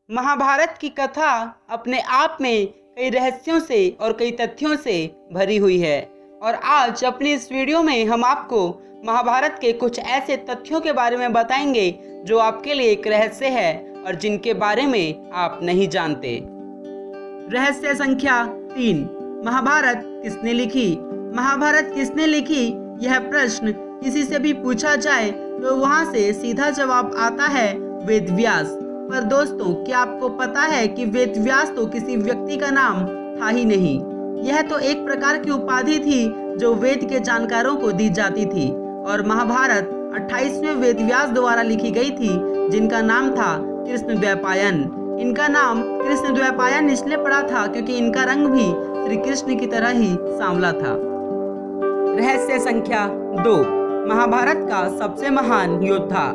महाभारत की कथा अपने आप में कई रहस्यों से और कई तथ्यों से भरी हुई है और आज अपनी इस वीडियो में हम आपको महाभारत के कुछ ऐसे तथ्यों के बारे में बताएंगे जो आपके लिए एक रहस्य है और जिनके बारे में आप नहीं जानते। रहस्य संख्या 3। महाभारत किसने लिखी? महाभारत किसने लिखी, यह प्रश्न किसी से भी पूछा जाए तो वहां से सीधा जवाब आता है वेद व्यास। पर दोस्तों, क्या आपको पता है कि वेद व्यास तो किसी व्यक्ति का नाम था ही नहीं। यह तो एक प्रकार की उपाधि थी जो वेद के जानकारों को दी जाती थी और महाभारत 28वें वेद व्यास द्वारा लिखी गई थी, जिनका नाम था कृष्णद्वैपायन। इनका नाम कृष्णद्वैपायन इसलिए पड़ा था क्योंकि इनका रंग भी श्री कृष्ण की तरह ही सांवला था। रहस्य संख्या 2। महाभारत का सबसे महान योद्धा।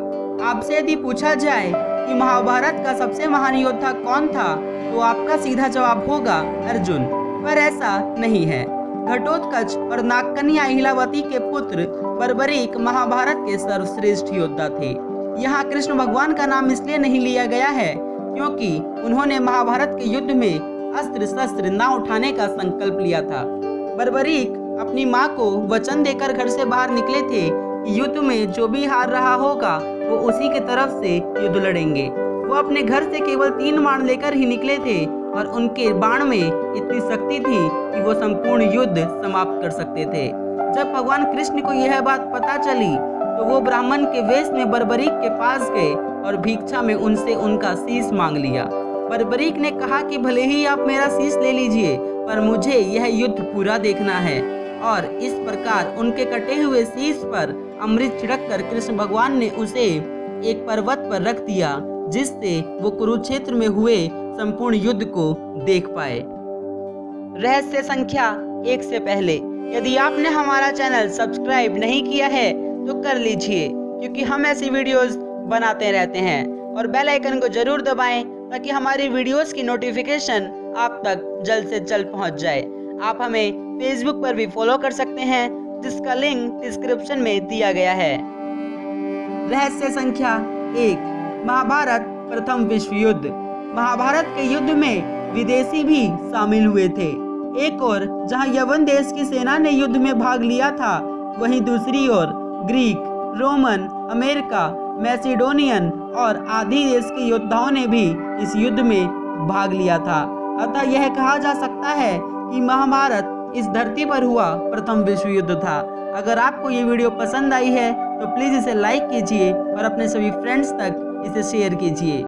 आपसे यदि पूछा जाए कि महाभारत का सबसे महान योद्धा कौन था तो आपका सीधा जवाब होगा अर्जुन, पर ऐसा नहीं है। घटोत्कच और नागकन्या अहिलावती के पुत्र बर्बरीक महाभारत के सर्वश्रेष्ठ योद्धा थे। यहाँ कृष्ण भगवान का नाम इसलिए नहीं लिया गया है क्योंकि उन्होंने महाभारत के युद्ध में अस्त्र शस्त्र न उठाने का संकल्प लिया था। बर्बरीक अपनी माँ को वचन देकर घर से बाहर निकले थे कि युद्ध में जो भी हार रहा होगा वो उसी के तरफ से युद्ध लड़ेंगे। वो अपने घर से केवल 3 बाण लेकर ही निकले थे और उनके बाण में इतनी शक्ति थी कि वो संपूर्ण युद्ध समाप्त कर सकते थे। जब भगवान कृष्ण को यह बात पता चली तो वो ब्राह्मण के वेश में बर्बरीक के पास गए और भिक्षा में उनसे उनका शीश मांग लिया। बर्बरीक ने कहा कि भले ही आप मेरा शीश ले लीजिए, पर मुझे यह युद्ध पूरा देखना है। और इस प्रकार उनके कटे हुए शीश पर अमृत छिड़क कर कृष्ण भगवान ने उसे एक पर्वत पर रख दिया, जिससे वो कुरुक्षेत्र में हुए संपूर्ण युद्ध को देख पाए। रहस्य संख्या 1 से पहले यदि आपने हमारा चैनल सब्सक्राइब नहीं किया है तो कर लीजिए, क्योंकि हम ऐसी वीडियोस बनाते रहते हैं। और बेल आइकन को जरूर दबाएं ताकि हमारी वीडियोस की नोटिफिकेशन आप तक जल्द से जल्द पहुंच जाए। आप हमें फेसबुक पर भी फॉलो कर सकते हैं, जिसका लिंक डिस्क्रिप्शन में दिया गया है। रहस्य संख्या 1। महाभारत प्रथम विश्व युद्ध। महाभारत के युद्ध में विदेशी भी शामिल हुए थे। एक ओर जहां यवन देश की सेना ने युद्ध में भाग लिया था, वहीं दूसरी ओर ग्रीक, रोमन, अमेरिका, मैसिडोनियन और आदि देश के योद्धाओं ने भी इस युद्ध में भाग लिया था। अतः यह कहा जा सकता है कि महाभारत इस धरती पर हुआ प्रथम विश्व युद्ध था। अगर आपको ये वीडियो पसंद आई है तो प्लीज़ इसे लाइक कीजिए और अपने सभी फ्रेंड्स तक इसे शेयर कीजिए।